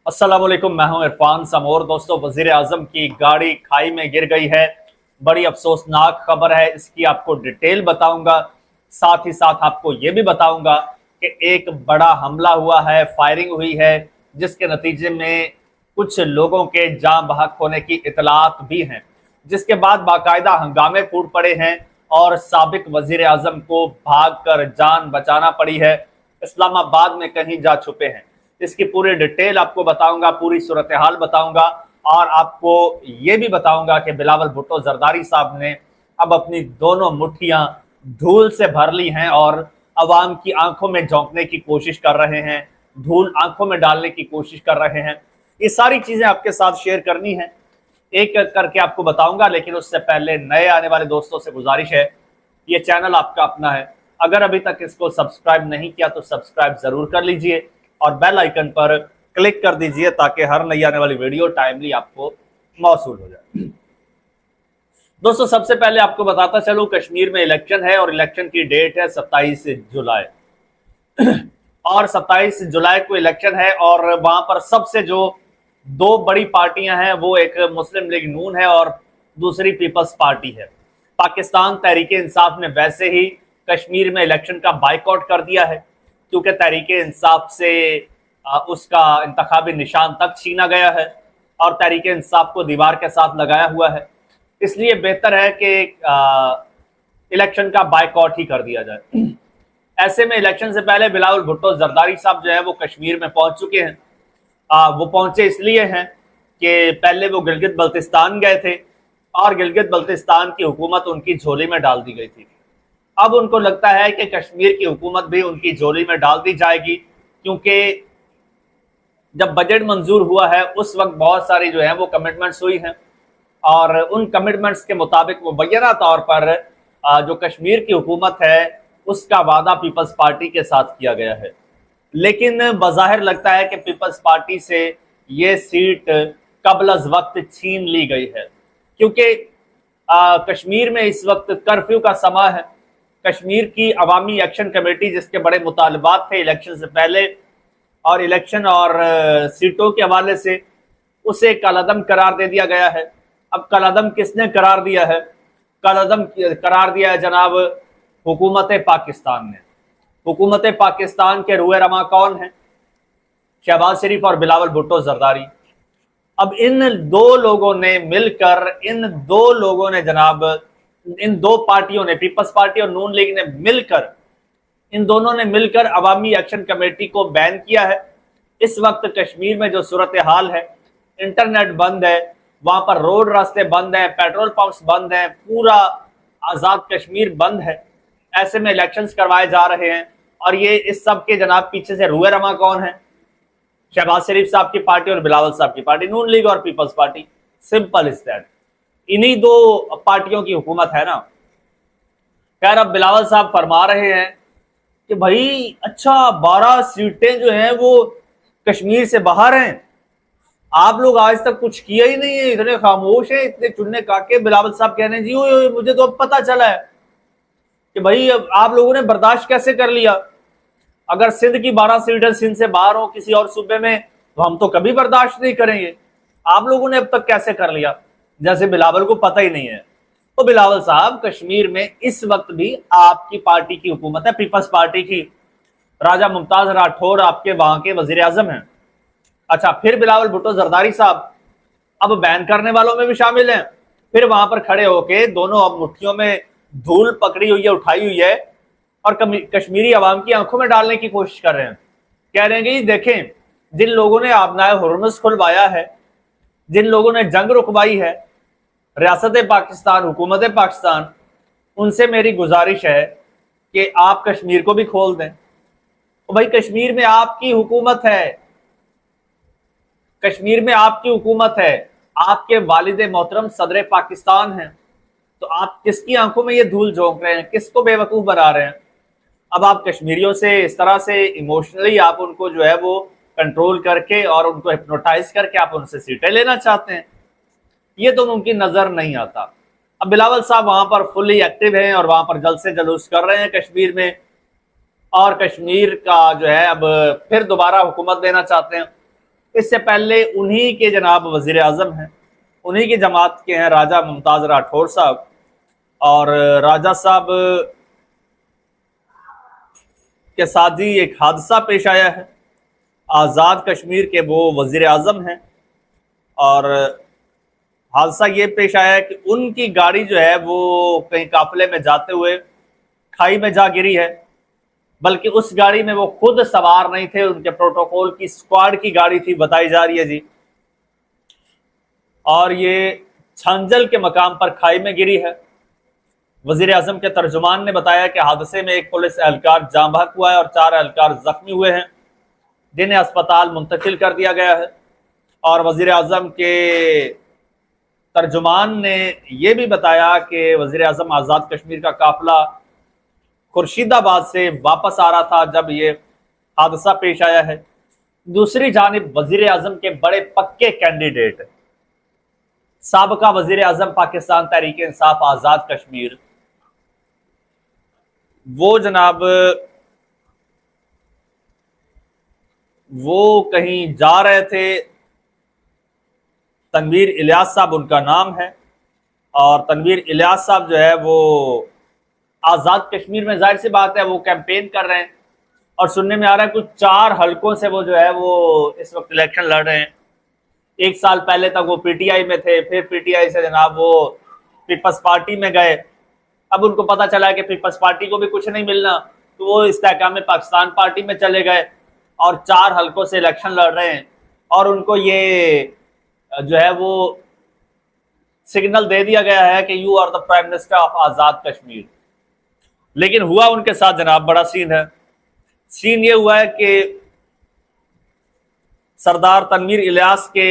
अस्सलाम वालेकुम, मैं हूं इरफान समोर। दोस्तों, वजीर आजम की गाड़ी खाई में गिर गई है। बड़ी अफसोसनाक खबर है, इसकी आपको डिटेल बताऊंगा। साथ ही साथ आपको यह भी बताऊंगा कि एक बड़ा हमला हुआ है, फायरिंग हुई है, जिसके नतीजे में कुछ लोगों के जान बहक होने की इतलात भी हैं, जिसके बाद बाकायदा हंगामे फूट पड़े हैं और साबिक वजीर आजम को भागकर जान बचाना पड़ी है। इस्लामाबाद में कहीं जा छुपे हैं। इसकी पूरी डिटेल आपको बताऊंगा, पूरी सूरत हाल बताऊंगा और आपको ये भी बताऊंगा कि बिलावल भुट्टो जरदारी साहब ने अब अपनी दोनों मुट्ठियां धूल से भर ली हैं और अवाम की आंखों में झोंकने की कोशिश कर रहे हैं, धूल आंखों में डालने की कोशिश कर रहे हैं। ये सारी चीजें आपके साथ शेयर करनी है, एक एक करके आपको बताऊंगा। लेकिन उससे पहले नए आने वाले दोस्तों से गुजारिश है, ये चैनल आपका अपना है, अगर अभी तक इसको सब्सक्राइब नहीं किया तो सब्सक्राइब जरूर कर लीजिए और बेल आइकन पर क्लिक कर दीजिए ताकि हर नई आने वाली वीडियो टाइमली आपको मौसूल हो जाए। दोस्तों, सबसे पहले आपको बताता चलूं, कश्मीर में इलेक्शन है और इलेक्शन की डेट है 27 जुलाई और 27 जुलाई को इलेक्शन है और वहां पर सबसे जो दो बड़ी पार्टियां हैं वो एक मुस्लिम लीग नून है और दूसरी पीपल्स पार्टी है। पाकिस्तान तहरीक इंसाफ ने वैसे ही कश्मीर में इलेक्शन का बाइकआउट कर दिया है, क्योंकि तहरीक इंसाफ से उसका इंतखाबी निशान तक छीना गया है और तहरीक इंसाफ को दीवार के साथ लगाया हुआ है। इसलिए बेहतर है कि इलेक्शन का बाइकआउट ही कर दिया जाए। ऐसे में इलेक्शन से पहले बिलावल भुट्टो जरदारी साहब जो है वो कश्मीर में पहुंच चुके हैं। वो पहुंचे इसलिए हैं कि पहले वो गिलगित बल्तिस्तान गए थे और गिलगित बल्तिस्तान की हुकूमत उनकी झोली में डाल दी गई थी। अब उनको लगता है कि कश्मीर की हुकूमत भी उनकी झोली में डाल दी जाएगी, क्योंकि जब बजट मंजूर हुआ है उस वक्त बहुत सारी जो है वो कमिटमेंट्स हुई हैं और उन कमिटमेंट्स के मुताबिक मुबैना तौर पर जो कश्मीर की हुकूमत है उसका वादा पीपल्स पार्टी के साथ किया गया है। लेकिन बज़ाहिर लगता है कि पीपल्स पार्टी से ये सीट कबल अज़ वक्त छीन ली गई है, क्योंकि कश्मीर में इस वक्त कर्फ्यू का समय है। कश्मीर की अवामी एक्शन कमेटी, जिसके बड़े मुतालबात थे इलेक्शन से पहले और इलेक्शन और सीटों के हवाले से, उसे कलअदम करार दे दिया गया है। अब कलअदम किसने करार दिया है? कलअदम करार दिया है जनाब हुकूमत पाकिस्तान ने। हुकूमत पाकिस्तान के रूए रमा कौन है? शहबाज शरीफ और बिलावल भुट्टो जरदारी। अब इन दो लोगों ने मिलकर, इन दो पार्टियों ने, पीपल्स पार्टी और नून लीग ने मिलकर, इन दोनों ने मिलकर अवामी एक्शन कमेटी को बैन किया है। इस वक्त कश्मीर में जो सूरत हाल है, इंटरनेट बंद है, वहां पर रोड रास्ते बंद हैं, पेट्रोल पंप्स बंद हैं, पूरा आजाद कश्मीर बंद है। ऐसे में इलेक्शंस करवाए जा रहे हैं और ये इस सब के जनाब पीछे से रूए रमा कौन है? शहबाज शरीफ साहब की पार्टी और बिलावल साहब की पार्टी, नून लीग और पीपल्स पार्टी। Simple is that. इन्हीं दो पार्टियों की हुकूमत है ना। खैर, अब बिलावल साहब फरमा रहे हैं कि भाई अच्छा 12 सीटें जो हैं वो कश्मीर से बाहर हैं, आप लोग आज तक कुछ किया ही नहीं है, इतने खामोश हैं, इतने चुनने काके। बिलावल साहब कह रहे हैं जी ओ, मुझे तो अब पता चला है कि भाई अब आप लोगों ने बर्दाश्त कैसे कर लिया। अगर सिंध की 12 सीटें सिंध से बाहर हो किसी और सूबे में तो हम तो कभी बर्दाश्त नहीं करेंगे। आप लोगों ने अब तक कैसे कर लिया, जैसे बिलावल को पता ही नहीं है। तो बिलावल साहब, कश्मीर में इस वक्त भी आपकी पार्टी की हुकूमत है, पीपल्स पार्टी की। राजा मुमताज राठौर आपके वहां के वजीर आजम हैं। अच्छा, फिर बिलावल भुट्टो जरदारी साहब अब बैन करने वालों में भी शामिल हैं। फिर वहां पर खड़े होके दोनों अब मुट्ठियों में धूल पकड़ी हुई है, उठाई हुई है और कश्मीरी अवाम की आंखों में डालने की कोशिश कर रहे हैं। कह रहे हैं कि देखें, जिन लोगों ने आबनाए हुर्मुज़ खुलवाया है, जिन लोगों ने जंग रुकवाई है, रियासत पाकिस्तान, हुकूमत पाकिस्तान, उनसे मेरी गुजारिश है कि आप कश्मीर को भी खोल दें। तो भाई, कश्मीर में आपकी हुकूमत है, कश्मीर में आपकी हुकूमत है, आपके वालिद मोहतरम सदर पाकिस्तान हैं, तो आप किसकी आंखों में ये धूल झोंक रहे हैं, किसको बेवकूफ बना रहे हैं? अब आप कश्मीरियों से इस तरह से इमोशनली आप उनको जो है वो कंट्रोल करके और उनको हिप्नोटाइज करके आप उनसे सीटें लेना चाहते हैं, ये तो मुमकिन नजर नहीं आता। अब बिलावल साहब वहां पर फुली एक्टिव हैं और वहां पर जलसे जलूस कर रहे हैं कश्मीर में, और कश्मीर का जो है अब फिर दोबारा हुकूमत देना चाहते हैं। اس سے پہلے انہی کے جناب وزیر اعظم ہیں، انہی کی جماعت کے ہیں راجہ ممتاز راٹھور صاحب، اور راجہ صاحب کے ساتھ ہی ایک حادثہ پیش آیا ہے۔ آزاد کشمیر کے وہ وزیر اعظم ہیں، اور حادثہ یہ پیش آیا ہے کہ ان کی گاڑی جو ہے وہ کہیں قافلے میں جاتے ہوئے کھائی میں جا گری ہے، بلکہ اس گاڑی میں وہ خود سوار نہیں تھے، ان کے پروٹوکول کی اسکواڈ کی گاڑی تھی بتائی جا رہی ہے جی، اور یہ چھنجل کے مقام پر کھائی میں گری ہے۔ وزیر اعظم کے ترجمان نے بتایا کہ حادثے میں ایک پولیس اہلکار جاں بحق ہوا ہے اور 4 اہلکار زخمی ہوئے ہیں، جنہیں اسپتال منتقل کر دیا گیا ہے۔ اور وزیر اعظم کے ترجمان نے یہ بھی بتایا کہ وزیر اعظم آزاد کشمیر کا قافلہ خورشید آباد سے واپس آ رہا تھا جب یہ حادثہ پیش آیا ہے۔ دوسری جانب وزیر اعظم کے بڑے پکے کینڈیڈیٹ سابقہ وزیر اعظم پاکستان تحریک انصاف آزاد کشمیر، وہ جناب وہ کہیں جا رہے تھے، تنویر الیاس صاحب ان کا نام ہے، اور تنویر الیاس صاحب جو ہے وہ آزاد کشمیر میں ظاہر سی بات ہے وہ کیمپین کر رہے ہیں، اور سننے میں آ رہا ہے کچھ 4 حلقوں سے وہ جو ہے وہ اس وقت الیکشن لڑ رہے ہیں۔ 1 سال پہلے تک وہ پی ٹی آئی میں تھے، پھر پی ٹی آئی سے جناب وہ پیپلز پارٹی میں گئے، اب ان کو پتہ چلا ہے کہ پیپلز پارٹی کو بھی کچھ نہیں ملنا، تو وہ استحکام پاکستان پارٹی میں چلے گئے اور 4 حلقوں سے الیکشن لڑ رہے ہیں، اور ان کو یہ جو ہے وہ سگنل دے دیا گیا ہے کہ you are the prime minister of Azad Kashmir. لیکن ہوا ان کے ساتھ جناب بڑا سین ہے۔ سین یہ ہوا ہے کہ سردار تنویر الیاس کے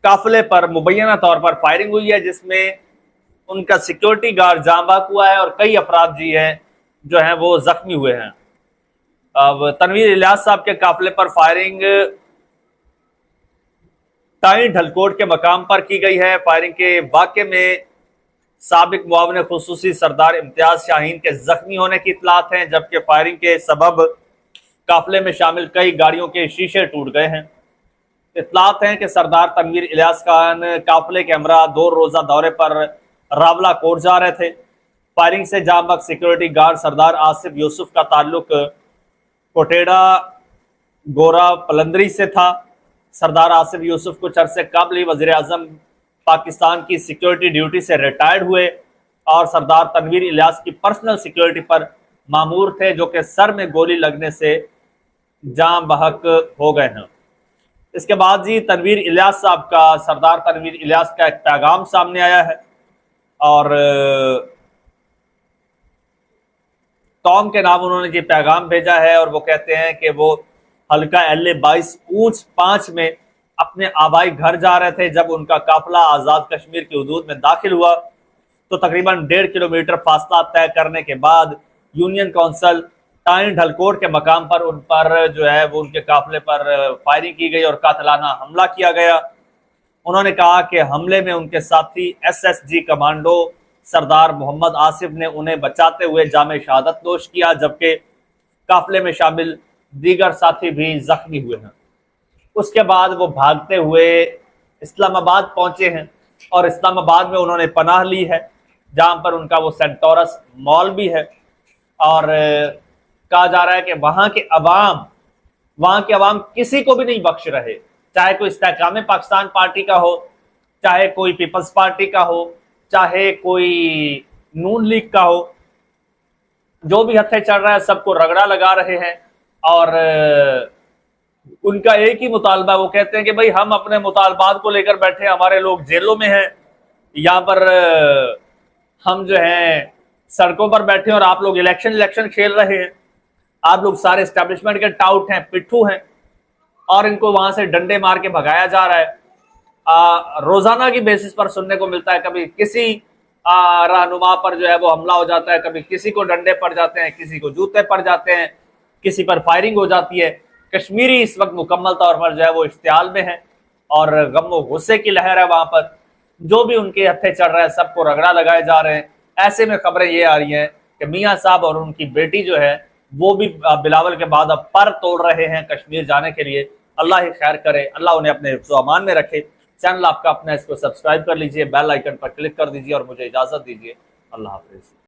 قافلے پر مبینہ طور پر فائرنگ ہوئی ہے، جس میں ان کا سیکیورٹی گارڈ جاں بحق ہوا ہے اور کئی افراد جی ہیں جو ہیں وہ زخمی ہوئے ہیں۔ اب تنویر الیاس صاحب کے قافلے پر فائرنگ ٹائیں ڈھلکوٹ کے مقام پر کی گئی ہے۔ فائرنگ کے واقعے میں سابق معاون خصوصی سردار امتیاز شاہین کے زخمی ہونے کی اطلاعات ہیں، جبکہ فائرنگ کے سبب قافلے میں شامل کئی گاڑیوں کے شیشے ٹوٹ گئے ہیں۔ اطلاعات ہیں کہ سردار تنویر الیاس خان قافلے کے ہمراہ 2 روزہ دورے پر راولہ کوٹ جا رہے تھے۔ فائرنگ سے جاں بحق سیکیورٹی گارڈ سردار آصف یوسف کا تعلق کوٹیڑا گورا پلندری سے تھا۔ سردار آصف یوسف کچھ عرصے قبل ہی وزیر اعظم پاکستان کی سیکیورٹی ڈیوٹی سے ریٹائرڈ ہوئے اور سردار تنویر الیاس کی پرسنل سیکیورٹی پر مامور تھے، جو کہ سر میں گولی لگنے سے جاں بحق ہو گئے ہیں۔ اس کے بعد جی تنویر الیاس صاحب کا سردار تنویر الیاس کا ایک پیغام سامنے آیا ہے، اور قوم کے نام انہوں نے یہ پیغام بھیجا ہے، اور وہ کہتے ہیں کہ وہ حلقہ LA-22 پونچھ 5 میں اپنے آبائی گھر جا رہے تھے جب ان کا قافلہ آزاد کشمیر کی حدود میں داخل ہوا، تو تقریباً 1.5 کلومیٹر فاصلہ طے کرنے کے بعد یونین کونسل ٹائیں ڈھلکوٹ کے مقام پر ان پر جو ہے وہ ان کے قافلے پر فائرنگ کی گئی اور قاتلانہ حملہ کیا گیا۔ انہوں نے کہا کہ حملے میں ان کے ساتھی SSG کمانڈو سردار محمد آصف نے انہیں بچاتے ہوئے جام شہادت نوش کیا، جبکہ قافلے میں شامل دیگر ساتھی بھی زخمی ہوئے ہیں۔ اس کے بعد وہ بھاگتے ہوئے اسلام آباد پہنچے ہیں، اور اسلام آباد میں انہوں نے پناہ لی ہے، جہاں پر ان کا وہ سینٹورس مال بھی ہے، اور کہا جا رہا ہے کہ وہاں کے عوام کسی کو بھی نہیں بخش رہے، چاہے کوئی استحکام پاکستان پارٹی کا ہو، چاہے کوئی پیپلز پارٹی کا ہو، چاہے کوئی نون لیگ کا ہو، جو بھی ہتھے چل رہا ہے سب کو رگڑا لگا رہے ہیں۔ اور ان کا ایک ہی مطالبہ، وہ کہتے ہیں کہ بھئی ہم اپنے مطالبات کو لے کر بیٹھے، ہمارے لوگ جیلوں میں ہیں، یہاں پر ہم جو ہیں سڑکوں پر بیٹھے اور آپ لوگ الیکشن کھیل رہے ہیں، آپ لوگ سارے اسٹیبلشمنٹ کے ٹاؤٹ ہیں، پٹھو ہیں، اور ان کو وہاں سے ڈنڈے مار کے بھگایا جا رہا ہے۔ روزانہ کی بیسس پر سننے کو ملتا ہے، کبھی کسی رہنما پر جو ہے وہ حملہ ہو جاتا ہے، کبھی کسی کو ڈنڈے پڑ جاتے ہیں، کسی کو جوتے پڑ جاتے ہیں، کسی پر فائرنگ ہو جاتی ہے۔ کشمیری اس وقت مکمل طور پر جو ہے وہ اشتعال میں ہے، اور غم و غصے کی لہر ہے وہاں پر، جو بھی ان کے ہتھے چڑھ رہے ہیں سب کو رگڑا لگائے جا رہے ہیں۔ ایسے میں خبریں یہ آ رہی ہیں کہ میاں صاحب اور ان کی بیٹی جو ہے وہ بھی بلاول کے بعد اب پر توڑ رہے ہیں کشمیر جانے کے لیے، اللہ ہی خیر کرے، اللہ انہیں اپنے حفظ و امان میں رکھے۔ چینل آپ کا اپنا، اس کو سبسکرائب کر لیجئے، بیل آئیکن پر کلک کر دیجئے اور مجھے اجازت دیجئے۔ اللہ حافظ۔